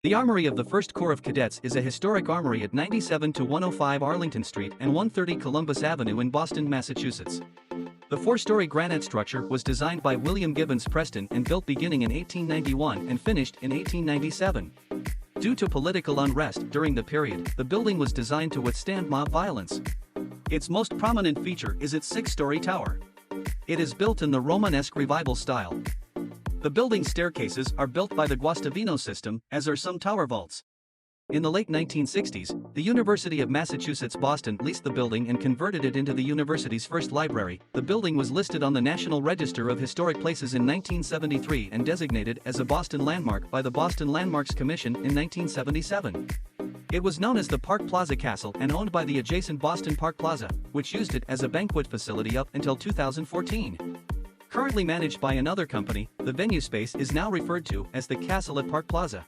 The Armory of the 1st Corps of Cadets is a historic armory at 97 to 105 Arlington Street and 130 Columbus Avenue in Boston, Massachusetts. The four-story granite structure was designed by William Gibbons Preston and built beginning in 1891 and finished in 1897. Due to political unrest during the period, the building was designed to withstand mob violence. Its most prominent feature is its six-story tower. It is built in the Romanesque Revival style. The building's staircases are built by the Guastavino system, as are some tower vaults. In the late 1960s, the University of Massachusetts Boston leased the building and converted it into the university's first library. The building was listed on the National Register of Historic Places in 1973 and designated as a Boston Landmark by the Boston Landmarks Commission in 1977. It was known as the Park Plaza Castle and owned by the adjacent Boston Park Plaza, which used it as a banquet facility up until 2014. Currently managed by another company, the venue space is now referred to as the Castle at Park Plaza.